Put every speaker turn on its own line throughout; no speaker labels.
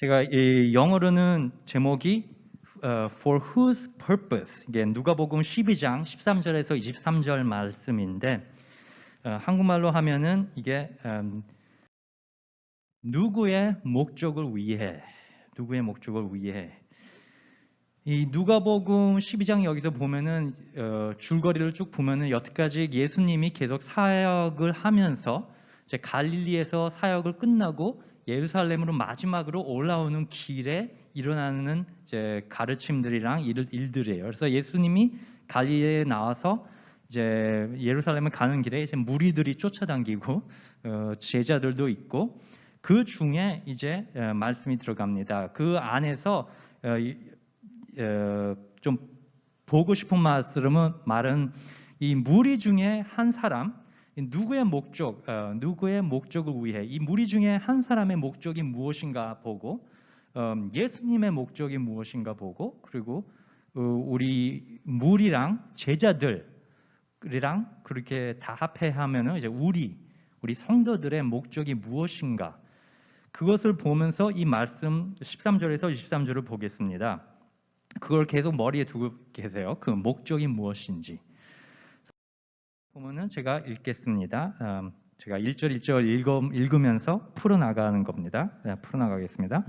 제가 이 영어로는 제목이 For whose purpose, 이게 누가복음 12장 13절에서 23절 말씀인데 한국말로 하면은 이게 누구의 목적을 위해, 누구의 목적을 위해. 이 누가복음 12장 여기서 보면은 줄거리를 쭉 보면은 여태까지 예수님이 계속 사역을 하면서 이제 갈릴리에서 사역을 끝나고 예루살렘으로 마지막으로 올라오는 길에 일어나는 이제 가르침들이랑 일들이에요. 그래서 예수님이 갈릴리에 나와서 이제 예루살렘에 가는 길에 이제 무리들이 쫓아다니고 제자들도 있고 그 중에 이제 말씀이 들어갑니다. 그 안에서 좀 보고 싶은 말은 이 무리 중에 한 사람, 누구의 목적을 위해 이 무리 중에 한 사람의 목적이 무엇인가 보고 예수님의 목적이 무엇인가 보고 그리고 우리 무리랑 제자들이랑 그렇게 다 합해하면은 이제 우리 성도들의 목적이 무엇인가 그것을 보면서 이 말씀 13절에서 23절을 보겠습니다. 그걸 계속 머리에 두고 계세요. 그 목적이 무엇인지. 보면은 제가 읽겠습니다. 제가 1절 1절 읽으면서 풀어나가는 겁니다. 풀어나가겠습니다.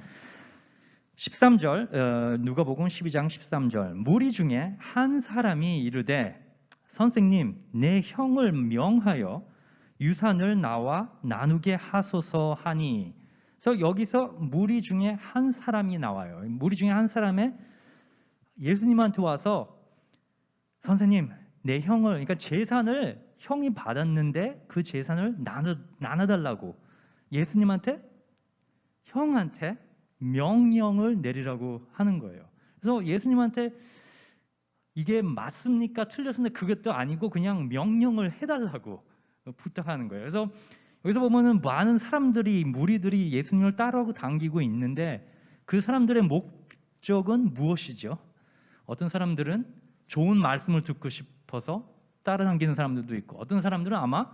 13절 누가복음 12장 13절 무리 중에 한 사람이 이르되 선생님 내 형을 명하여 유산을 나와 나누게 하소서 하니. 그래서 여기서 무리 중에 한 사람이 나와요. 무리 중에 한 사람의 예수님한테 와서 선생님 내 형을, 그러니까 재산을 형이 받았는데 그 재산을 나눠달라고 예수님한테 형한테 명령을 내리라고 하는 거예요. 그래서 예수님한테 이게 맞습니까? 틀렸습니까? 그것도 아니고 그냥 명령을 해달라고 부탁하는 거예요. 그래서 여기서 보면은 많은 사람들이 무리들이 예수님을 따라오고 당기고 있는데 그 사람들의 목적은 무엇이죠? 어떤 사람들은 좋은 말씀을 듣고 싶어서 따라다니는 사람들도 있고 어떤 사람들은 아마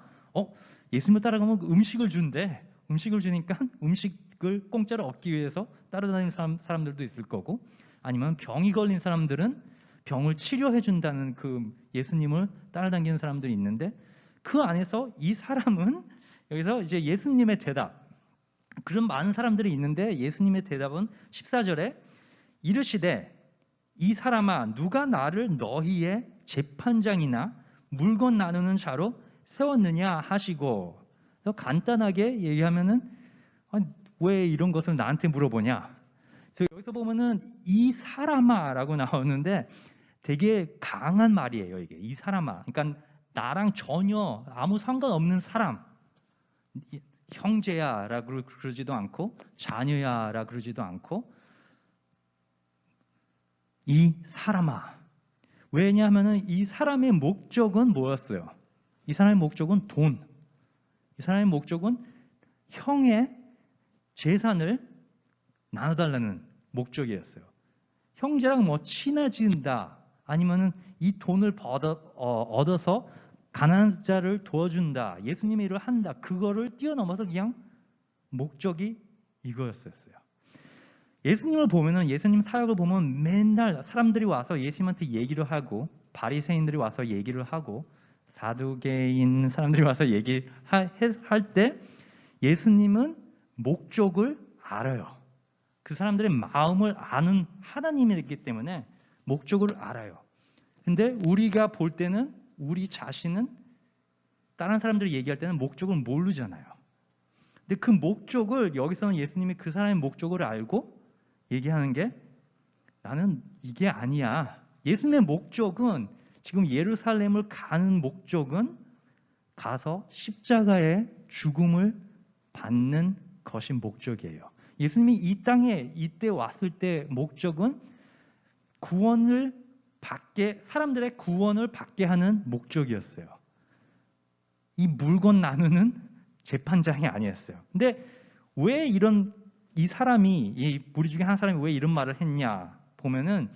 예수님을 따라가면 음식을 준대. 음식을 주니까 음식을 공짜로 얻기 위해서 따라다니는 사람들도 있을 거고 아니면 병이 걸린 사람들은 병을 치료해 준다는 그 예수님을 따라다니는 사람들이 있는데 그 안에서 이 사람은 여기서 이제 예수님의 대답, 그런 많은 사람들이 있는데 예수님의 대답은 14절에 이르시되 이 사람아 누가 나를 너희의 재판장이나 물건 나누는 자로 세웠느냐 하시고. 간단하게 얘기하면은 왜 이런 것을 나한테 물어보냐. 그래서 여기서 보면은 이 사람아라고 나오는데 되게 강한 말이에요. 이게 이 사람아. 그러니까 나랑 전혀 아무 상관없는 사람. 형제야라 그러지도 않고 자녀야라 그러지도 않고 이 사람아. 왜냐하면 이 사람의 목적은 뭐였어요? 이 사람의 목적은 돈. 이 사람의 목적은 형의 재산을 나눠달라는 목적이었어요. 형제랑 뭐 친해진다 아니면은 이 돈을 얻어서 가난한 자를 도와준다, 예수님의 일을 한다, 그거를 뛰어넘어서 그냥 목적이 이거였어요. 예수님을 보면은 예수님 사역을 보면 맨날 사람들이 와서 예수님한테 얘기를 하고 바리새인들이 와서 얘기를 하고 사두개인 사람들이 와서 얘기할 때 예수님은 목적을 알아요. 그 사람들의 마음을 아는 하나님이기 때문에 목적을 알아요. 근데 우리가 볼 때는 우리 자신은 다른 사람들이 얘기할 때는 목적을 모르잖아요. 근데 그 목적을 여기서는 예수님이 그 사람의 목적을 알고 얘기하는 게 나는 이게 아니야. 예수님의 목적은 지금 예루살렘을 가는 목적은 가서 십자가의 죽음을 받는 것이 목적이에요. 예수님이 이 땅에 이때 왔을 때 목적은 사람들의 구원을 받게 하는 목적이었어요. 이 물건 나누는 재판장이 아니었어요. 근데 왜 이 사람이, 이 무리 중에 한 사람이 왜 이런 말을 했냐 보면은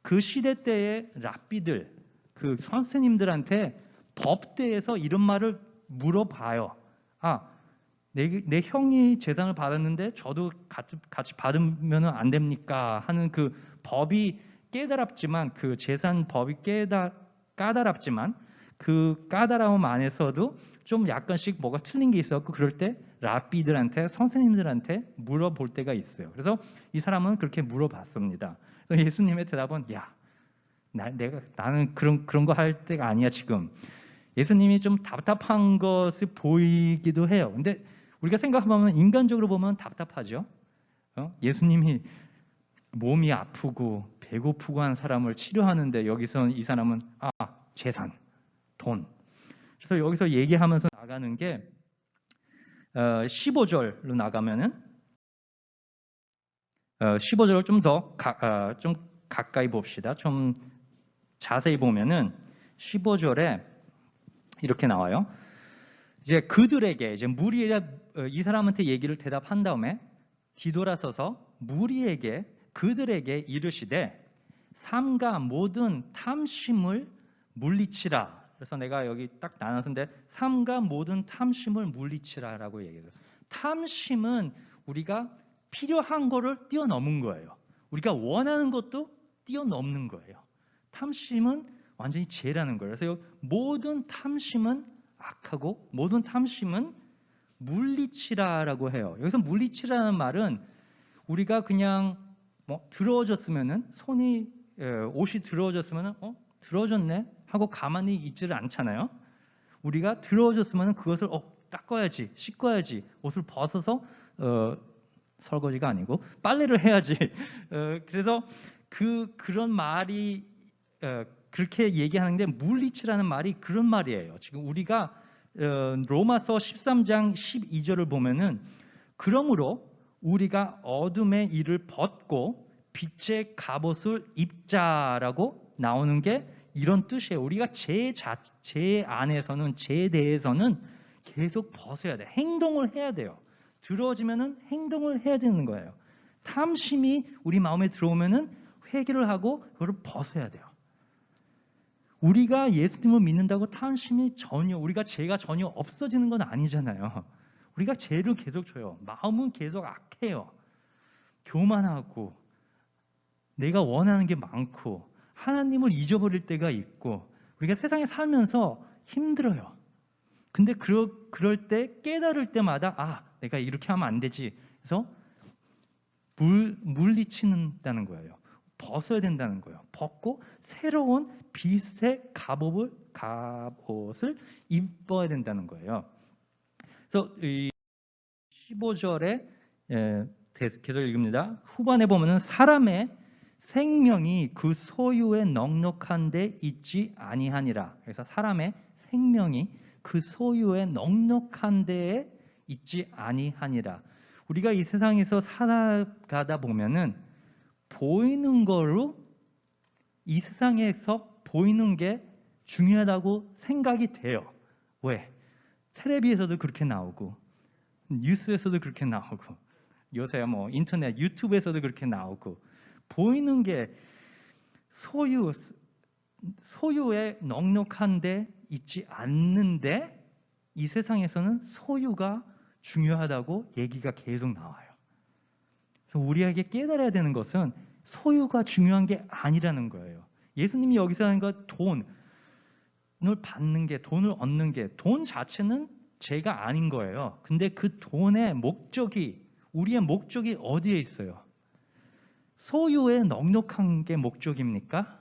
그 시대 때의 랍비들, 그 선생님들한테 법대에서 이런 말을 물어봐요. 내 형이 재산을 받았는데 저도 같이 받으면 안 됩니까? 하는 그 법이 깨달았지만 그 재산 법이 까다롭지만 그 까다로움 안에서도 좀 약간씩 뭐가 틀린 게 있었고 그럴 때 랍비들한테 선생님들한테 물어볼 때가 있어요. 그래서 이 사람은 그렇게 물어봤습니다. 그래서 예수님의 대답은 나는 그런 거 할 때가 아니야 지금. 예수님이 좀 답답한 것을 보이기도 해요. 근데 우리가 생각하면 인간적으로 보면 답답하죠. 예수님이 몸이 아프고 배고프고 한 사람을 치료하는데 여기서 이 사람은 재산, 돈. 그래서 여기서 얘기하면서 나가는 게 15절로 나가면은 15절을 좀 더 좀 가까이 봅시다. 좀 자세히 보면은 15절에 이렇게 나와요. 이제 그들에게 이제 무리에 이 사람한테 얘기를 대답한 다음에 뒤돌아서서 무리에게 그들에게 이르시되 삼가 모든 탐심을 물리치라. 그래서 내가 여기 딱 나눴는데 삼가 모든 탐심을 물리치라라고 얘기해요. 탐심은 우리가 필요한 거를 뛰어넘은 거예요. 우리가 원하는 것도 뛰어넘는 거예요. 탐심은 완전히 죄라는 거예요. 그래서 모든 탐심은 악하고 모든 탐심은 물리치라라고 해요. 여기서 물리치라는 말은 우리가 그냥 더러워졌으면은 옷이 더러워졌으면은 더러워졌네 하고 가만히 있지를 않잖아요. 우리가 더러워졌으면은 그것을 닦아야지, 씻어야지, 옷을 벗어서 설거지가 아니고 빨래를 해야지. 그래서 그런 말이 그렇게 얘기하는데 물리치라는 말이 그런 말이에요. 지금 우리가 로마서 13장 12절을 보면은 그러므로 우리가 어둠의 일을 벗고 빛의 갑옷을 입자라고 나오는 게 이런 뜻이에요. 우리가 죄 안에서는 죄에 대해서는 계속 벗어야 돼. 행동을 해야 돼요. 들어지면은 행동을 해야 되는 거예요. 탐심이 우리 마음에 들어오면은 회개를 하고 그걸 벗어야 돼요. 우리가 예수님을 믿는다고 탐심이 우리가 죄가 전혀 없어지는 건 아니잖아요. 우리가 죄를 계속 져요. 마음은 계속 악해요. 교만하고 내가 원하는 게 많고 하나님을 잊어버릴 때가 있고 우리가 세상에 살면서 힘들어요. 근데 그럴 때 깨달을 때마다 내가 이렇게 하면 안 되지. 그래서 물리치는다는 거예요. 벗어야 된다는 거예요. 벗고 새로운 빛의 갑옷을 입어야 된다는 거예요. 그래서 이 15절에 계속 읽습니다. 후반에 보면은 사람의 생명이 그 소유에 넉넉한 데 있지 아니하니라. 그래서 사람의 생명이 그 소유에 넉넉한 데에 있지 아니하니라. 우리가 이 세상에서 살아가다 보면은 보이는 거로 이 세상에서 보이는 게 중요하다고 생각이 돼요. 왜? 텔레비에서도 그렇게 나오고 뉴스에서도 그렇게 나오고 요새 인터넷 유튜브에서도 그렇게 나오고 보이는 게 소유에 넉넉한 데 있지 않는데 이 세상에서는 소유가 중요하다고 얘기가 계속 나와요. 그래서 우리에게 깨달아야 되는 것은 소유가 중요한 게 아니라는 거예요. 예수님이 여기서 하는 것 돈을 받는 게 돈을 얻는 게 돈 자체는 죄가 아닌 거예요. 근데 그 돈의 우리의 목적이 어디에 있어요? 소유에 넉넉한 게 목적입니까?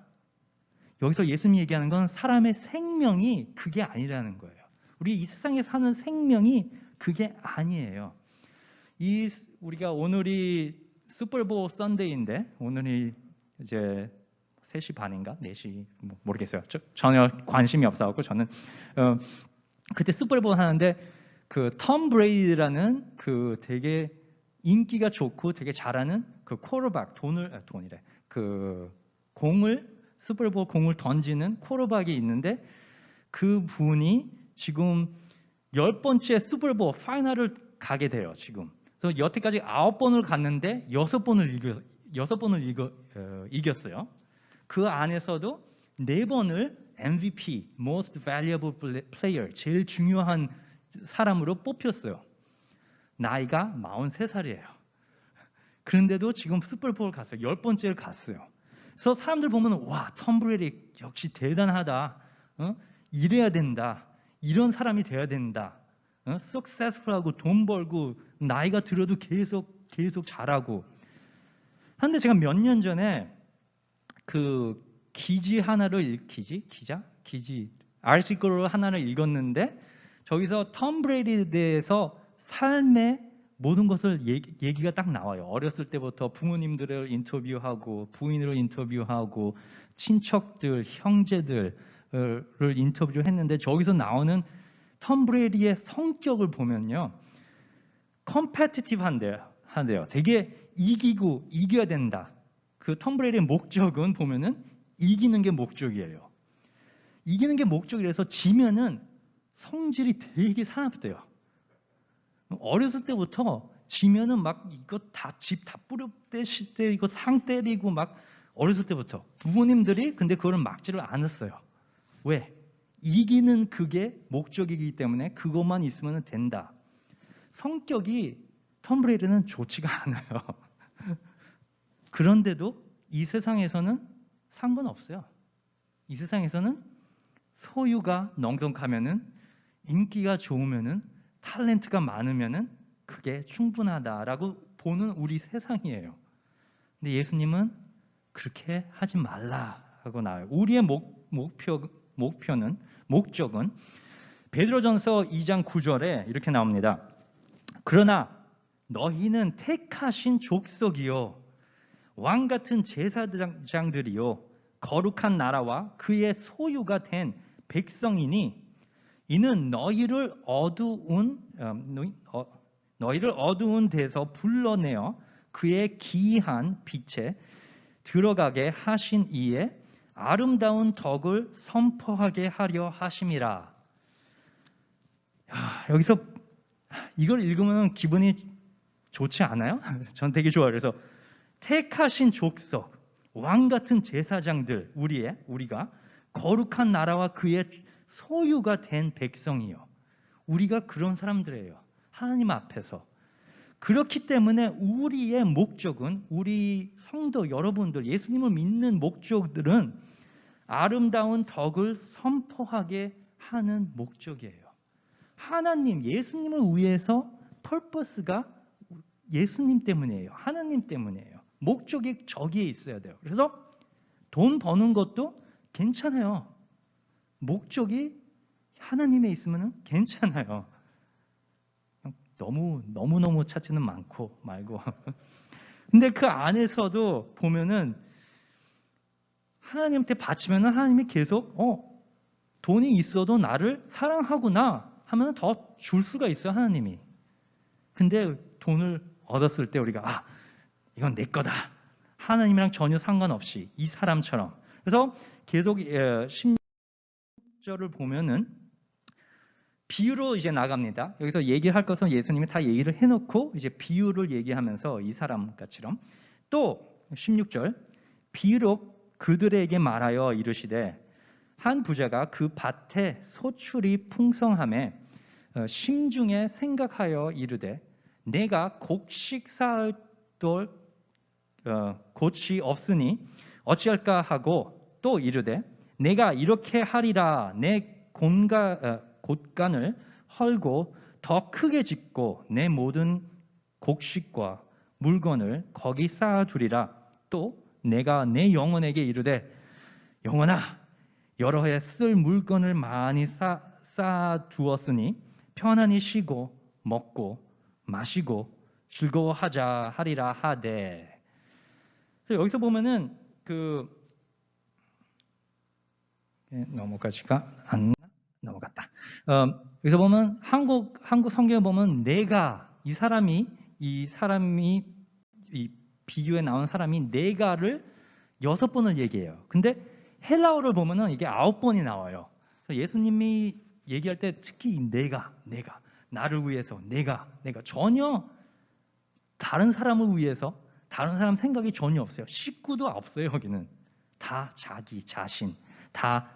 여기서 예수님이 얘기하는 건 사람의 생명이 그게 아니라는 거예요. 우리 이 세상에 사는 생명이 그게 아니에요. 우리가 오늘이 슈퍼볼 선데이인데 오늘이 이제 3시 반인가 4시 모르겠어요. 전혀 관심이 없어갖고 저는 그때 슈퍼볼 하는데 그 톰 브레이드라는 그 되게 인기가 좋고 되게 잘하는 그 쿼터백 슈퍼볼 공을 던지는 쿼터백이 있는데 그 분이 지금 10번째 슈퍼볼 파이널을 가게 돼요. 지금. 그래서 여태까지 9번을 갔는데 6번을 이겼어요. 그 안에서도 4번을 MVP, Most Valuable Player, 제일 중요한 사람으로 뽑혔어요. 나이가 43살이에요. 그런데도 지금 슈퍼볼 갔어요. 10번째를 갔어요. 그래서 사람들 보면 와, 톰 브레이디 역시 대단하다. 이래야 된다. 이런 사람이 돼야 된다. successful하고 돈 벌고 나이가 들어도 계속 잘하고. 한데 제가 몇 년 전에 그 기지 아티클을 하나를 읽었는데 저기서 톰 브레이디에 대해서 삶의 모든 것을 얘기가 딱 나와요. 어렸을 때부터 부모님들을 인터뷰하고 부인을 인터뷰하고 친척들, 형제들을 인터뷰했는데 저기서 나오는 톰 브레이디의 성격을 보면요. 컴페티티브한데요. 되게 이겨야 된다. 그 톰 브레이디의 목적은 보면은 이기는 게 목적이에요. 이기는 게 목적이라서 지면은 성질이 되게 사납대요. 어렸을 때부터 지면은 막 이거 다 집 다 뿌려대실 때 이거 상 때리고 막 어렸을 때부터 부모님들이 근데 그거를 막지를 않았어요. 왜? 이기는 그게 목적이기 때문에 그것만 있으면 된다. 성격이 톰 브레이디는 좋지가 않아요. 그런데도 이 세상에서는 상관없어요. 이 세상에서는 소유가 넉넉하면은 인기가 좋으면은 탤런트가 많으면은 그게 충분하다라고 보는 우리 세상이에요. 근데 예수님은 그렇게 하지 말라 하고 나와요. 우리의 목적은 베드로전서 2장 9절에 이렇게 나옵니다. 그러나 너희는 택하신 족속이요 왕 같은 제사장들이요 거룩한 나라와 그의 소유가 된 백성이니 이는 너희를 어두운 데서 불러내어 그의 기이한 빛에 들어가게 하신 이에 아름다운 덕을 선포하게 하려 하심이라. 여기서 이걸 읽으면 기분이 좋지 않아요? 전 되게 좋아요. 그래서 택하신 족속, 왕 같은 제사장들, 우리가 거룩한 나라와 그의 소유가 된 백성이요. 우리가 그런 사람들이에요. 하나님 앞에서. 그렇기 때문에 우리의 목적은 우리 성도 여러분들, 예수님을 믿는 목적들은 아름다운 덕을 선포하게 하는 목적이에요. 하나님, 예수님을 위해서 펄퍼스가 예수님 때문이에요. 하나님 때문이에요. 목적이 저기에 있어야 돼요. 그래서 돈 버는 것도 괜찮아요. 목적이 하나님에 있으면 괜찮아요. 너무 찾지는 말고. 근데 그 안에서도 보면은 하나님한테 바치면은 하나님이 계속 돈이 있어도 나를 사랑하구나 하면 더 줄 수가 있어요, 하나님이. 근데 돈을 얻었을 때 우리가 이건 내 거다. 하나님이랑 전혀 상관없이 이 사람처럼. 그래서 계속 16절을 보면은 비유로 이제 나갑니다. 여기서 얘기할 것은 예수님이 다 얘기를 해놓고 이제 비유를 얘기하면서 이 사람같이럼 또 16절 비유로 그들에게 말하여 이르시되 한 부자가 그 밭에 소출이 풍성함에 심중에 생각하여 이르되 내가 곡식 쌓을 돌 곳이 없으니 어찌할까 하고 또 이르되 내가 이렇게 하리라 내 곳간을 헐고 더 크게 짓고 내 모든 곡식과 물건을 거기 쌓아두리라. 또 내가 내 영혼에게 이르되 영혼아 여러 해 쓸 물건을 많이 쌓아두었으니 편안히 쉬고 먹고 마시고 즐거워하자 하리라 하되. 그래서 여기서 보면은 넘어가지가 안 넘어갔다. 여기서 보면 한국 성경에 보면 내가 이 사람이 이 비유에 나온 사람이 내가를 6번을 얘기해요. 근데 헬라어를 보면은 이게 9번이 나와요. 그래서 예수님이 얘기할 때 특히 내가 나를 위해서 내가 전혀 다른 사람을 위해서 다른 사람 생각이 전혀 없어요. 식구도 없어요. 여기는 다 자기 자신, 다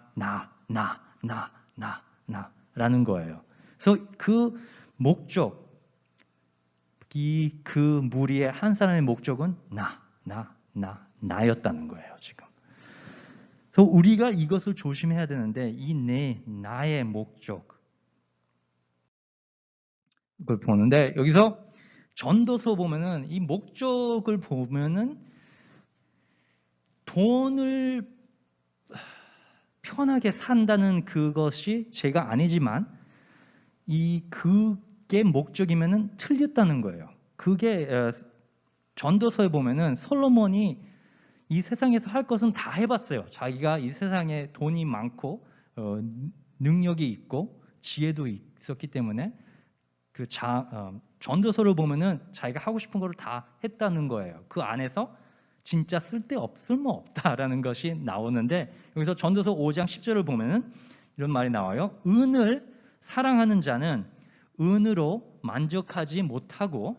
나라는 거예요. 그래서 그 목적 그 무리의 한 사람의 목적은 나였다는 거예요, 지금. 그래서 우리가 이것을 조심해야 되는데, 나의 목적, 그걸 보는데, 여기서 전도서 보면은, 이 목적을 보면은, 돈을 편하게 산다는 그것이 제가 아니지만, 그게 목적이면은 틀렸다는 거예요. 그게 전도서에 보면은 솔로몬이 이 세상에서 할 것은 다 해봤어요. 자기가 이 세상에 돈이 많고 능력이 있고 지혜도 있었기 때문에 전도서를 보면은 자기가 하고 싶은 거를 다 했다는 거예요. 그 안에서 진짜 쓸모없다라는 것이 나오는데, 여기서 전도서 5장 10절을 보면은 이런 말이 나와요. 은을 사랑하는 자는 은으로 만족하지 못하고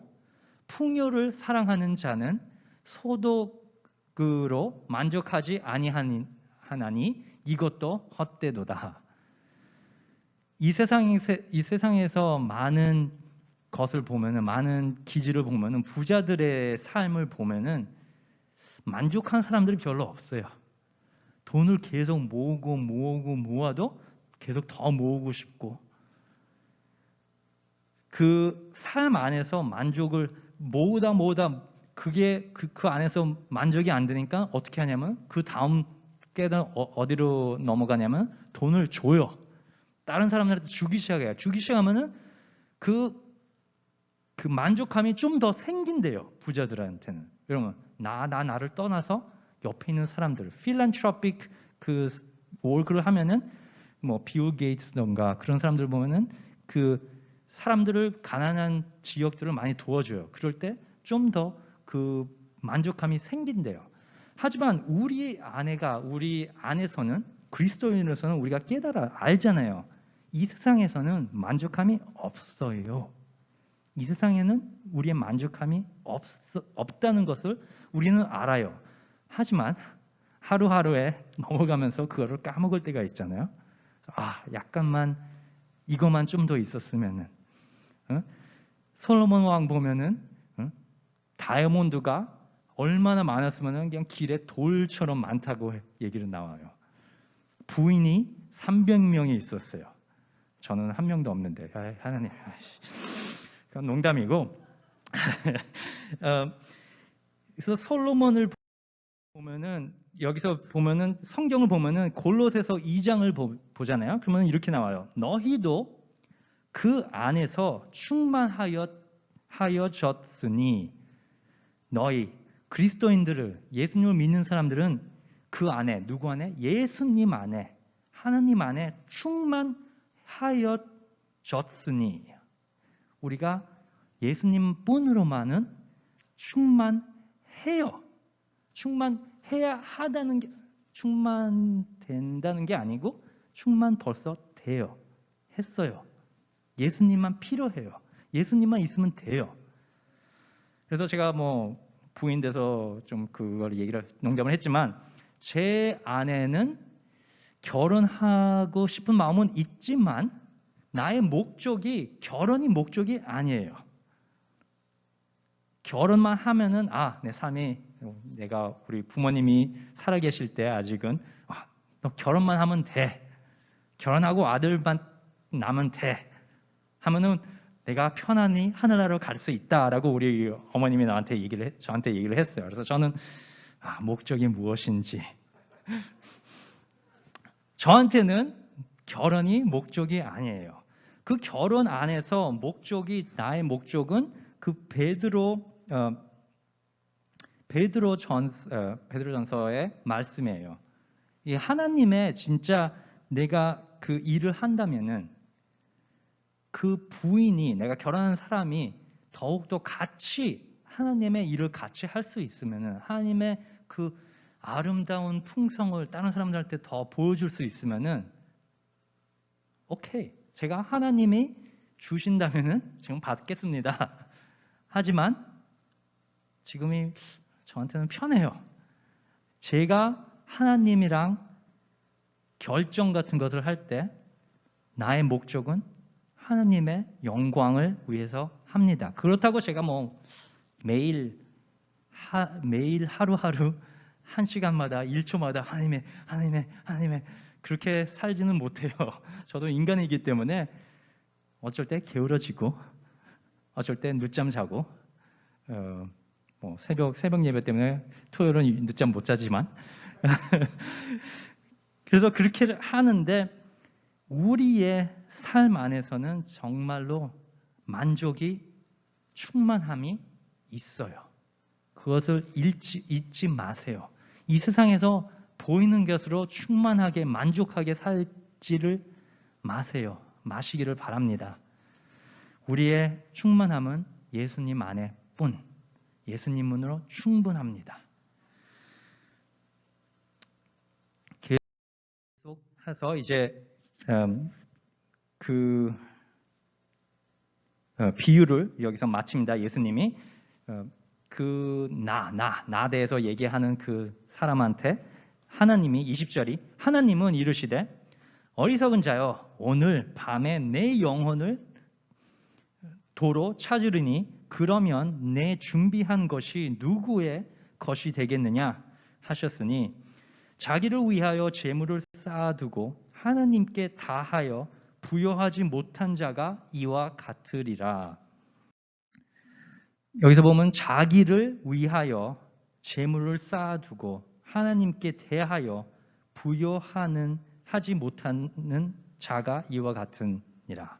풍요를 사랑하는 자는 소득으로 만족하지 아니하나니 이것도 헛되도다. 이 세상에서 많은 것을 보면은, 많은 기질을 보면은, 부자들의 삶을 보면은 만족한 사람들이 별로 없어요. 돈을 계속 모아도 계속 더 모으고 싶고, 그 삶 안에서 만족을 모으다 그게 그 안에서 만족이 안 되니까 어떻게 하냐면, 그 다음 깨달은 어디로 넘어가냐면 돈을 줘요. 다른 사람들한테 주기 시작해요. 주기 시작하면은 그 만족감이 좀 더 생긴대요, 부자들한테는. 여러분, 나를 떠나서 옆에 있는 사람들, 필란트로픽 그 월크를 하면은 뭐 빌 게이츠던가 그런 사람들 보면은 그 사람들을, 가난한 지역들을 많이 도와줘요. 그럴 때 좀 더 그 만족감이 생긴대요. 하지만 우리 안에서는, 그리스도인으로서는 우리가 알잖아요. 이 세상에서는 만족함이 없어요. 이 세상에는 우리의 만족함이 없다는 것을 우리는 알아요. 하지만 하루하루에 넘어가면서 그거를 까먹을 때가 있잖아요. 약간만, 이것만 좀 더 있었으면은. 솔로몬 왕 보면은 다이아몬드가 얼마나 많았으면은 그냥 길에 돌처럼 많다고 얘기를 나와요. 부인이 300명이 있었어요. 저는 한 명도 없는데. 하나님, 그건 농담이고. 그래서 솔로몬을 보면은, 여기서 보면은, 성경을 보면은 골로새서 2장을 보잖아요. 그러면 이렇게 나와요. 너희도 그 안에서 충만하여졌으니, 너희 그리스도인들을, 예수님을 믿는 사람들은 그 안에, 누구 안에? 예수님 안에, 하나님 안에 충만하여졌으니, 우리가 예수님 뿐으로만은 충만해요. 충만해야 하다는 게, 충만된다는 게 아니고 충만 벌써 돼요. 했어요. 예수님만 필요해요. 예수님만 있으면 돼요. 그래서 제가 뭐 부인 돼서 좀 그걸 농담을 했지만, 제 아내는 결혼하고 싶은 마음은 있지만 나의 목적이 결혼이 목적이 아니에요. 결혼만 하면은 내 삶이, 내가 우리 부모님이 살아계실 때 아직은 너 결혼만 하면 돼. 결혼하고 아들만 낳으면 돼. 하면은 내가 편안히 하늘나라로 갈 수 있다라고 우리 어머님이 저한테 얘기를 했어요. 그래서 저는 목적이 무엇인지, 저한테는 결혼이 목적이 아니에요. 그 결혼 안에서 나의 목적은 그 베드로전서의 말씀이에요. 이 하나님의, 진짜 내가 그 일을 한다면은 그 부인이, 내가 결혼한 사람이 더욱더 같이 하나님의 일을 같이 할 수 있으면은, 하나님의 그 아름다운 풍성을 다른 사람들한테 더 보여줄 수 있으면은 오케이, 제가 하나님이 주신다면은 지금 받겠습니다. 하지만 지금이 저한테는 편해요. 제가 하나님이랑 결정 같은 것을 할 때 나의 목적은 하나님의 영광을 위해서 합니다. 그렇다고 제가 뭐 매일 하루하루 1시간마다 1초마다 하나님의 그렇게 살지는 못해요. 저도 인간이기 때문에 어쩔 때 게으러지고 어쩔 때 늦잠 자고 뭐 새벽 예배 때문에 토요일은 늦잠 못 자지만 그래서 그렇게 하는데 우리의 삶 안에서는 정말로 만족이 충만함이 있어요. 그것을 잊지 마세요. 이 세상에서 보이는 것으로 충만하게 만족하게 살지를 마시기를 바랍니다. 우리의 충만함은 예수님 안에 뿐, 예수님으로 충분합니다. 계속해서 이제 비유를 여기서 마칩니다. 예수님이 나 대해서 얘기하는 그 사람한테 하나님이 20절이 하나님은 이르시되 어리석은 자여 오늘 밤에 내 영혼을 도로 찾으리니 그러면 내 준비한 것이 누구의 것이 되겠느냐 하셨으니 자기를 위하여 재물을 쌓아두고 하나님께 다하여 부여하지 못한 자가 이와 같으리라. 여기서 보면 자기를 위하여 재물을 쌓아두고 하나님께 대하여 부여하지 못하는 자가 이와 같으니라.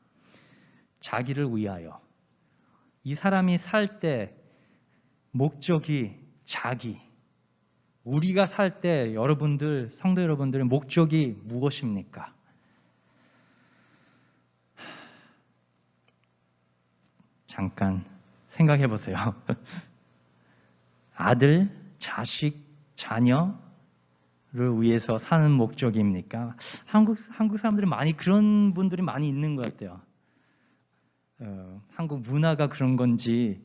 자기를 위하여. 이 사람이 살 때 목적이 자기. 우리가 살 때 여러분들, 성도 여러분들의 목적이 무엇입니까? 잠깐 생각해 보세요. 아들, 자식, 자녀를 위해서 사는 목적입니까? 한국 사람들이 그런 분들이 많이 있는 것 같아요. 한국 문화가 그런 건지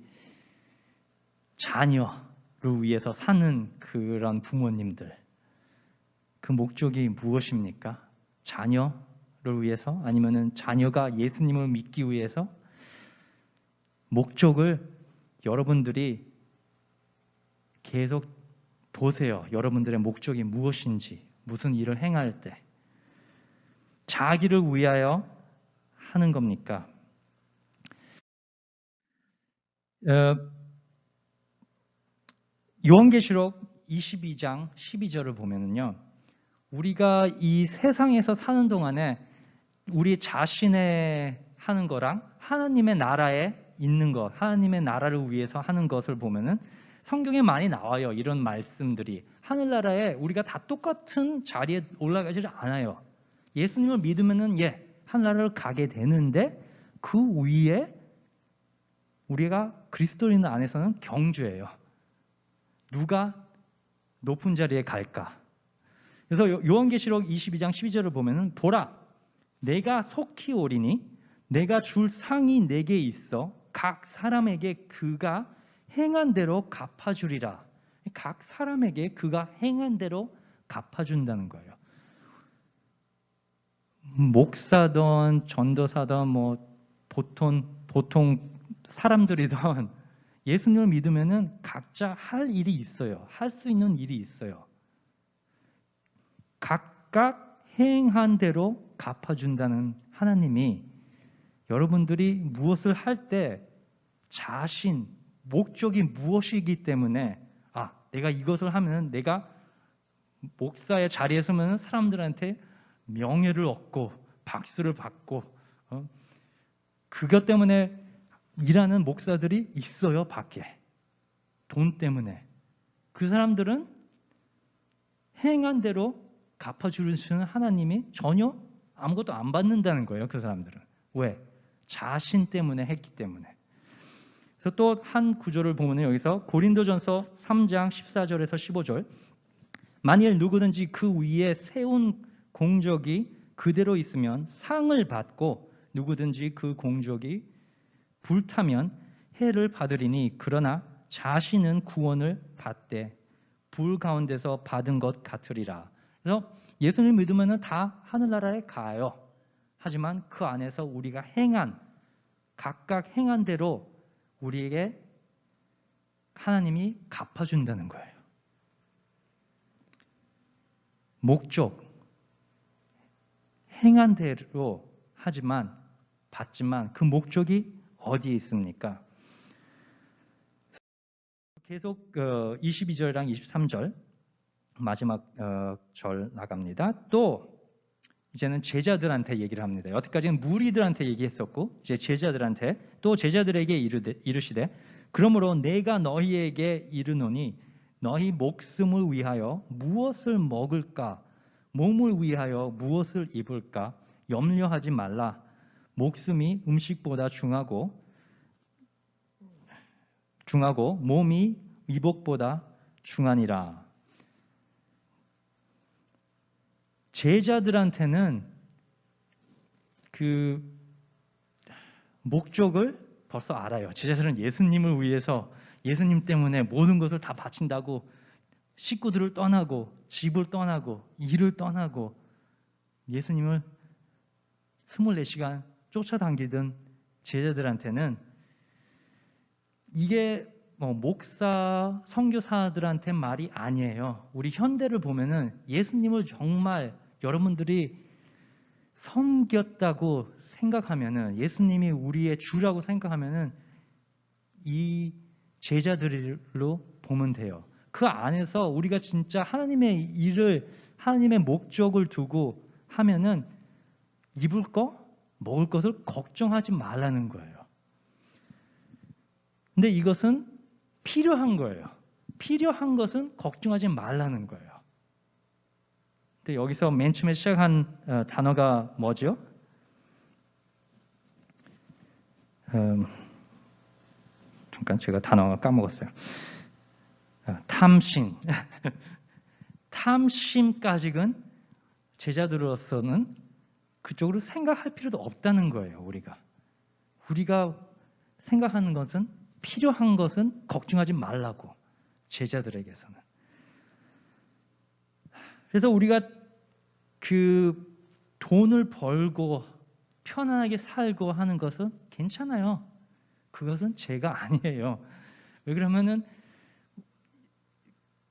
자녀를 위해서 사는 그런 부모님들, 그 목적이 무엇입니까? 자녀를 위해서? 아니면은 자녀가 예수님을 믿기 위해서? 목적을 여러분들이 계속 보세요. 여러분들의 목적이 무엇인지, 무슨 일을 행할 때 자기를 위하여 하는 겁니까? 요한계시록 22장 12절을 보면은요, 우리가 이 세상에서 사는 동안에 우리 자신의 하는 거랑 하나님의 나라에 있는 것, 하나님의 나라를 위해서 하는 것을 보면은 성경에 많이 나와요. 이런 말씀들이. 하늘나라에 우리가 다 똑같은 자리에 올라가지 않아요. 예수님을 믿으면은 하늘나라를 가게 되는데 그 위에 우리가 그리스도인 안에서는 경주예요. 누가 높은 자리에 갈까? 그래서 요한계시록 22장 12절을 보면은 보라, 내가 속히 오리니 내가 줄 상이 내게 있어 각 사람에게 그가 행한 대로 갚아주리라. 각 사람에게 그가 행한 대로 갚아준다는 거예요. 목사든 전도사든 뭐 보통 사람들이든 예수님을 믿으면은 각자 할 일이 있어요. 할 수 있는 일이 있어요. 각각 행한 대로 갚아준다는 하나님이 여러분들이 무엇을 할 때 자신, 목적이 무엇이기 때문에 내가 이것을 하면 내가 목사의 자리에 서면 사람들한테 명예를 얻고 박수를 받고 그것 때문에 일하는 목사들이 있어요. 밖에. 돈 때문에. 그 사람들은 행한 대로 갚아주시는 하나님이 전혀 아무것도 안 받는다는 거예요. 그 사람들은. 왜? 자신 때문에 했기 때문에. 그래서 또 한 구절을 보면 여기서 고린도전서 3장 14절에서 15절, 만일 누구든지 그 위에 세운 공적이 그대로 있으면 상을 받고 누구든지 그 공적이 불타면 해를 받으리니 그러나 자신은 구원을 받되 불 가운데서 받은 것 같으리라. 그래서 예수님을 믿으면 다 하늘나라에 가요. 하지만 그 안에서 우리가 각각 행한 대로 우리에게 하나님이 갚아준다는 거예요. 목적, 행한 대로 받지만 그 목적이 어디에 있습니까? 계속 22절이랑 23절 마지막 절 나갑니다. 또 이제는 제자들한테 얘기를 합니다. 여태까지는 무리들한테 얘기했었고 이제 제자들한테 또 제자들에게 이르시되 그러므로 내가 너희에게 이르노니 너희 목숨을 위하여 무엇을 먹을까 몸을 위하여 무엇을 입을까 염려하지 말라. 목숨이 음식보다 중하고 몸이 의복보다 중하니라. 제자들한테는 그 목적을 벌써 알아요. 제자들은 예수님을 위해서 예수님 때문에 모든 것을 다 바친다고 식구들을 떠나고 집을 떠나고 일을 떠나고 예수님을 24시간 쫓아다니던 제자들한테는 이게 목사, 선교사들한테 말이 아니에요. 우리 현대를 보면은 예수님을 정말 여러분들이 섬겼다고 생각하면은 예수님이 우리의 주라고 생각하면은 이 제자들로 보면 돼요. 그 안에서 우리가 진짜 하나님의 일을 하나님의 목적을 두고 하면은 입을 거, 먹을 것을 걱정하지 말라는 거예요. 근데 이것은 필요한 거예요. 필요한 것은 걱정하지 말라는 거예요. 근데 여기서 맨 처음에 시작한 단어가 뭐죠? 잠깐 제가 단어 까먹었어요. 탐심. 탐심까지는 제자들로서는 그쪽으로 생각할 필요도 없다는 거예요. 우리가 생각하는 것은 필요한 것은 걱정하지 말라고 제자들에게서는. 그래서 우리가 그 돈을 벌고 편안하게 살고 하는 것은 괜찮아요. 그것은 죄가 아니에요. 왜 그러면은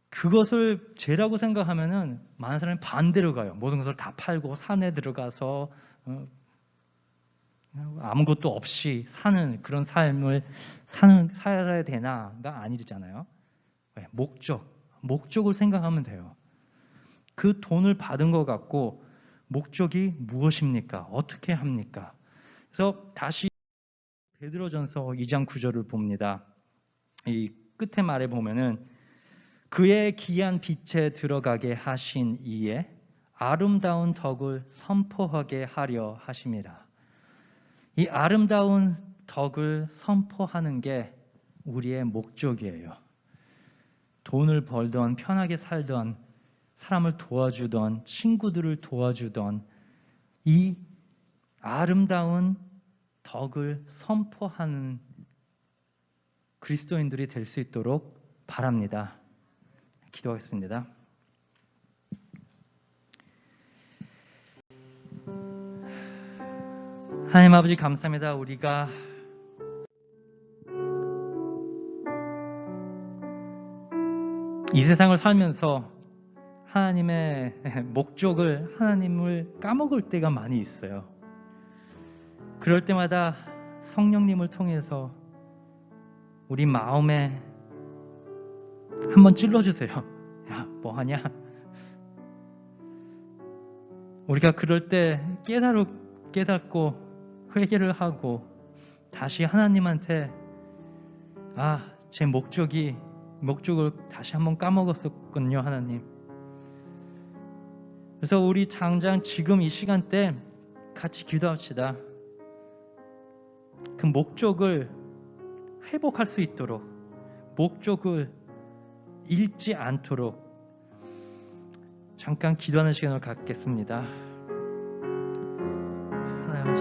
그것을 죄라고 생각하면은 많은 사람이 반대로 가요. 모든 것을 다 팔고 산에 들어가서 아무것도 없이 사는 그런 삶을 살아야 되나가 아니잖아요. 목적을 생각하면 돼요. 그 돈을 받은 것 같고 목적이 무엇입니까? 어떻게 합니까? 그래서 다시 베드로전서 2장 9절을 봅니다. 이 끝에 말에 보면은 그의 귀한 빛에 들어가게 하신 이에 아름다운 덕을 선포하게 하려 하심이라. 이 아름다운 덕을 선포하는 게 우리의 목적이에요. 돈을 벌던 편하게 살던 사람을 도와주던 친구들을 도와주던 이 아름다운 덕을 선포하는 그리스도인들이 될 수 있도록 바랍니다. 기도하겠습니다. 하나님 아버지 감사합니다. 우리가 이 세상을 살면서 하나님의 목적을 하나님을 까먹을 때가 많이 있어요. 그럴 때마다 성령님을 통해서 우리 마음에 한번 찔러주세요. 야, 뭐하냐? 우리가 그럴 때 깨닫고 회개를 하고 다시 하나님한테 제 목적을 다시 한번 까먹었었군요, 하나님. 그래서 우리 당장 지금 이 시간대 같이 기도합시다. 그 목적을 회복할 수 있도록, 목적을 잃지 않도록 잠깐 기도하는 시간을 갖겠습니다. 하나님